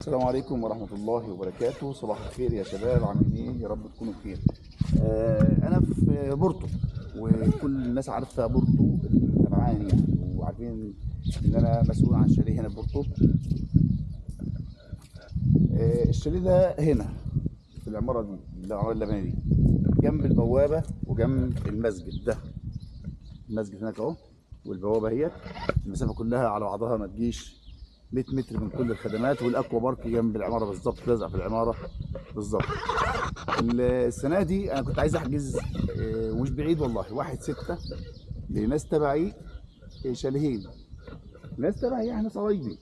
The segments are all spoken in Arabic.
السلام عليكم ورحمة الله وبركاته. صباح الخير يا شباب، عاملين ايه؟ يا رب تكونوا بخير. أنا في بورتو، وكل الناس عارفة بورتو المتابعاني يعني، وعارفين إن أنا مسؤول عن شاليه هنا في بورتو. الشاليه ده هنا في العمارة دي، العمارة اللبنانية دي، جنب البوابة وجنب المسجد ده. المسجد هناك أهو، والبوابة اهيت. المسافة كلها على بعضها ما تجيش 100 متر من كل الخدمات، والاكوا بارك جنب العماره بالظبط، لازق في العماره بالظبط. السنه دي انا كنت عايز احجز، ومش بعيد والله، 1/6 لناس تبعي، شاليهين. ناس تبعي يعني ناس قرايبي،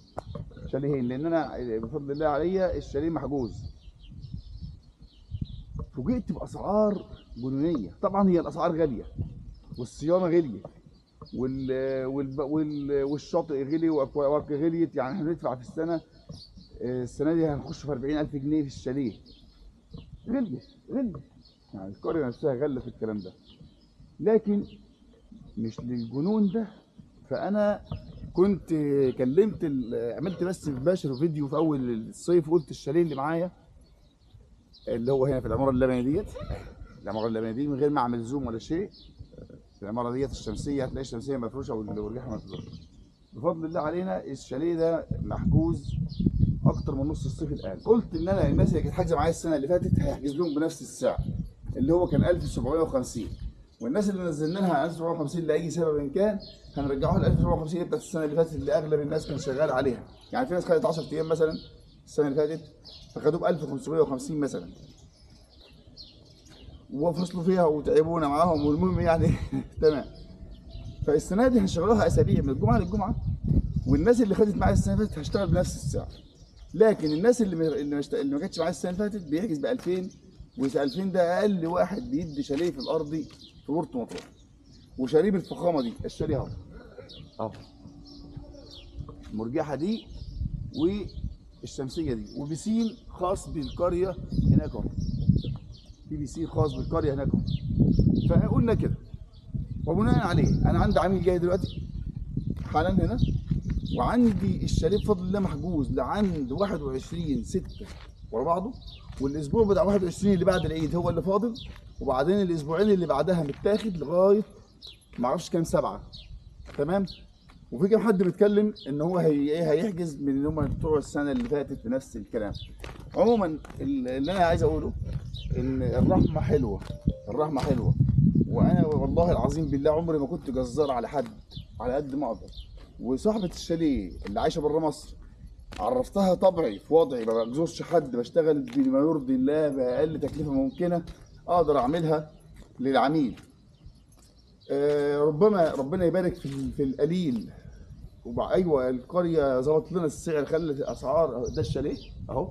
شاليهين، لان انا بفضل الله عليا الشاليه محجوز. فوجئت باسعار جنونيه. طبعا هي الاسعار غاليه، والصيانه غاليه، والشاطئ غلي، واكوا غليت. يعني احنا بندفع في السنه دي هنخش في 40,000 جنيه في الشاليه. غلي غلي، يعني القريه نفسها غلت في الكلام ده، لكن مش للجنون ده. فانا كنت كلمت عملت بس مباشر فيديو في اول الصيف، وقلت الشاليه اللي معايا اللي هو هنا في العماره اللبنانيه ديت، العماره اللبنانيه دي، من غير ما اعمل زوم ولا شيء. العماره ديت الشمسيه، هتلاقي الشمسيه مفروشه والريحه مفروشه. بفضل الله علينا الشاليه ده محجوز اكتر من نص الصيف الان. قلت ان انا الناس اللي كانت حاجزه معايا السنه اللي فاتت هيحجز لهم بنفس السعر اللي هو كان 1750، والناس اللي نزلنا لها 1750 لاي سبب إن كان هنرجعوها ل 1750 بتاعت السنه اللي فاتت، اللي اغلب الناس كان شغال عليها. يعني في ناس خدت 10 ايام مثلا السنه اللي فاتت، فخدوه ب 1550 مثلا، وفصلوا فيها وتعبونا معاهم، والمهم يعني تمام. فالسنه دي هنشغلوها اسابيع من الجمعه للجمعه، والناس اللي خدت معايا السنه اللي فاتت هشتغل بنفس السعر. لكن الناس اللي ما كانتش معايا السنه اللي فاتت بيحجز ب 2000، و2000 ده اقل واحد بيدي شاليه في الارضي في بورتو مطروح. وشاليه بالفخامه دي، الشاليه اهو، اهو المرجحه دي والشمسيه دي، وبسين خاص بالقريه هناك اهو، في بسين خاص بالقريه هناك اهو. فقلنا كده، وبناء عليه انا عندي عميل جاي دلوقتي حالا هنا، وعندي الشاليه بفضل الله محجوز لعند 21/6 ورا بعضه، والاسبوع بتاع 21 اللي بعد العيد هو اللي فاضل، وبعدين الاسبوعين اللي بعدها متاخد لغايه معرفش كام 7. تمام. وفي كام حد بيتكلم ان هو هيحجز من اللي هم بتوع السنه اللي فاتت بنفس الكلام. عموما اللي انا عايز اقوله ان الرحمه حلوه، الرحمه حلوه. وانا والله العظيم بالله عمري ما كنت جزار على حد، على قد ما اقدر. وصاحبه الشاليه اللي عايشه بره مصر عرفتها طبعي في وضعي، ما بجزرش حد، بشتغل بما يرضي الله باقل تكلفه ممكنه اقدر اعملها للعميل. ربما ربنا يبارك في القليل. ايوه القريه ظبطت لنا السعر، خلت الاسعار. ده الشاليه اهو،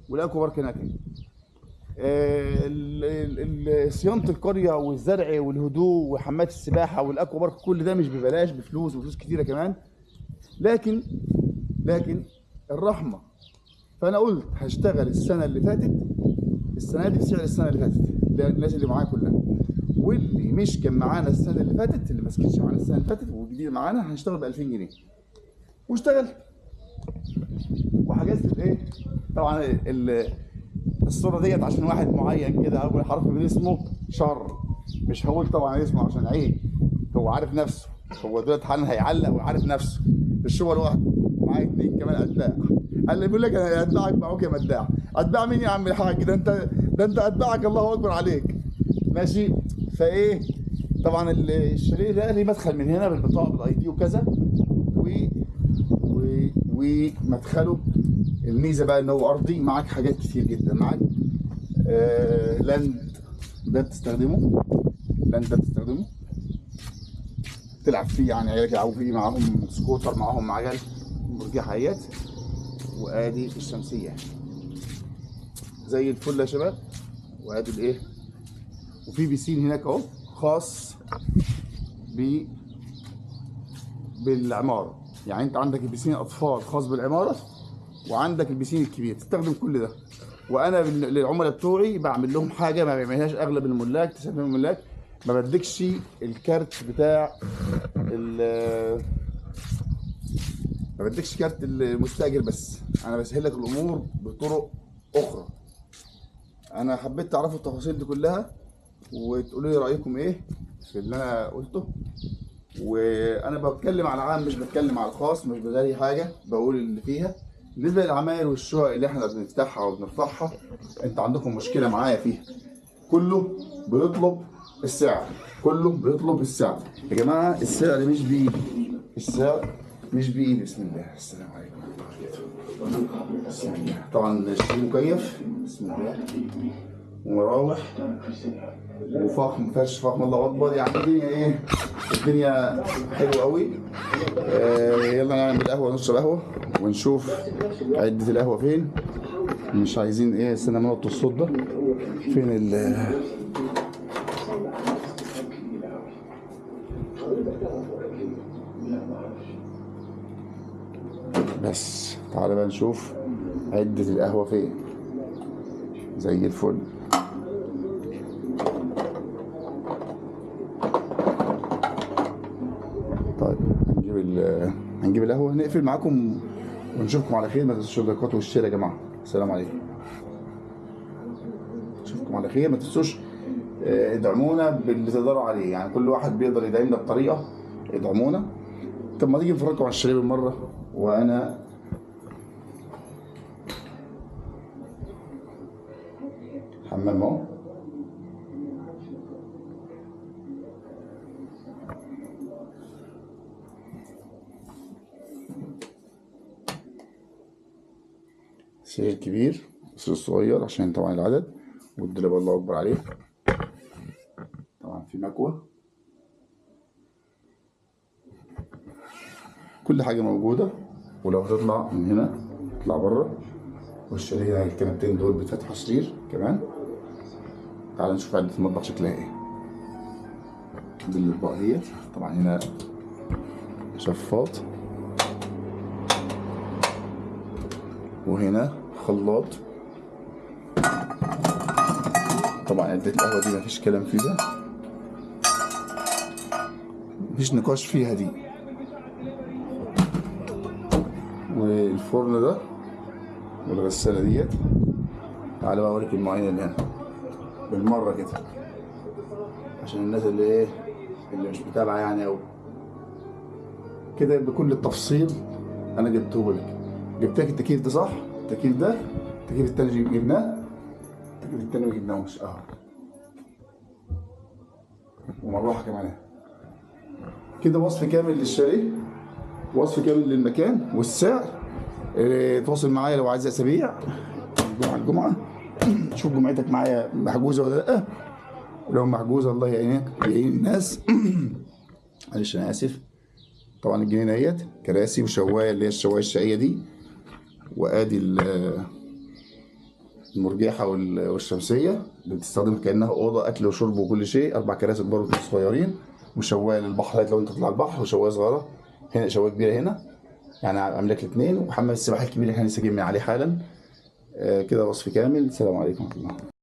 والاكوا بارك هناك. صيانه القريه والزرع والهدوء وحمامات السباحه والاكوا بارك، كل ده مش ببلاش، بفلوس، وفلوس كتيره كمان. لكن الرحمه. فانا قلت هشتغل السنه اللي فاتت السنه دي بسعر السنه اللي فاتت للناس اللي معايا كلها، واللي مش كان معانا السنه اللي فاتت، اللي ما سكتش معانا السنه اللي فاتت والجديد معانا، هنشتغل ب 2000 جنيه. واشتغلت وحجزت الايه. طبعا الصوره ديت عشان واحد معين كده، اول حرف من اسمه شر، مش هقول طبعا اسمه عشان عيب، هو عارف نفسه. هو دلوقتي حالا هيعلق وعارف نفسه، مش هو لوحده، معايا 2 كمان اتباع. قال لي بيقول لك انا اتباعك معاك يا مداع. اتباع مين يا عم الحاج؟ ده انت اتباعك الله اكبر عليك. ماشي. فايه، طبعا الشاليه ده ليه مدخل من هنا بالبطاقه بالاي دي وكذا، ومدخله الميزه بقى ان هو ارضي، معاك حاجات كتير جدا، معاك لاند ده بتستخدمه، تلعب فيه، يعني عيالك يلعبوا فيه، معاهم سكوتر، معاهم عجل، مرجحيات. وادي الشمسيه زي الفل يا شباب. وادي الايه، وفي بيسين هناك اهو خاص بالعماره. يعني انت عندك البيسين اطفال خاص بالعماره، وعندك البيسين الكبير، تستخدم كل ده. وانا للعملاء بتوعي بعمل لهم حاجه ما بيعملهاش اغلب الملاك، 90% من الملاك، ما بدكش الكارت بتاع ما بديكش كارت المستاجر بس، انا بسهل لك الامور بطرق اخرى. انا حبيت تعرفوا التفاصيل دي كلها وتقولوا لي رايكم ايه في اللي انا قلته. وانا بتكلم على العام مش بتكلم على الخاص، مش بغالي حاجه، بقول اللي فيها. بالنسبه للعماير والشقق اللي احنا بنفتحها وبنرفعها، انت عندكم مشكله معايا فيها. كله بيطلب السعر، كله بيطلب السعر. يا جماعه السعر مش بايدي، السعر مش بايدي. بسم الله، السلام عليكم ورحمه الله وبركاته. بسم الله. طبعا الشيء مكيف، بسم الله، ومراوح وفخم، فرش فخم، الله اكبر. يعني الدنيا ايه؟ الدنيا حلوه قوي. يلا نعمل قهوه، نشرب قهوه ونشوف عده القهوه فين. مش عايزين ايه، استنى ما نقطع الصوت ده. فين بس تعالى بقى نشوف عدة القهوة فين. زي الفل. طيب هنجيب القهوة، نقفل معاكم ونشوفكم على خير. ما تنسوش اللايكات والشير يا جماعة. السلام عليكم. نشوفكم على خير. ما تنسوش ادعمونا باللي تقدروا عليه، يعني كل واحد بيقدر يدعمنا بطريقة. ادعمونا. طب ما تيجي نفرجكم على الشاليه بالمرة. وانا حمام اهو. سرير كبير، سرير صغير عشان طبعا العدد، والدولاب الله اكبر عليه. طبعا في مكوى، كل حاجه موجوده. ولو هتطلع من هنا تطلع بره. والشاليه هنا الكنبتين دول بفتحوا سرير كمان. تعال نشوف عدة المطبخ شكلها ايه. دي الاطباق ديت. طبعا هنا شفاط، وهنا خلاط. طبعا عدة القهوة دي مفيش كلام فيها، مفيش نقاش فيها دي. والفرن ده والغسالة ديت. تعالى بقى اوريك المواعين اللي هنا بالمرة كده، عشان الناس اللي ايه، اللي مش متابعة يعني اوي كده بكل التفصيل. انا جبته لك، جبت لك التكييف ده صح؟ التكييف ده، التكييف التاني جبناه، التكييف التاني ما جبناهوش اهو. ومروحة كمان كده. وصف كامل للشاليه، وصف كامل للمكان والسعر. تواصل معايا لو عايز اسابيع. الجمعة شوف جمعتك معايا محجوزة ولا لا. ولو محجوزة الله يعينك ويعين الناس. معلش انا اسف. طبعا الجنينة اهيت، كراسي وشواية اللي هي الشواية الشقية دي. وادي المرجحة والشمسية اللي بتستخدم كأنها أوضة أكل وشرب وكل شيء. 4 كراسي كبار صغيرين، وشواية للبحر لو أنت تطلع البحر، وشواية صغيرة هنا، شواية كبيرة هنا يعني عاملة لك 2. وحمام السباحة الكبير اللي احنا لسه جايين من عليه حالا. كده وصف كامل. السلام عليكم ورحمة الله.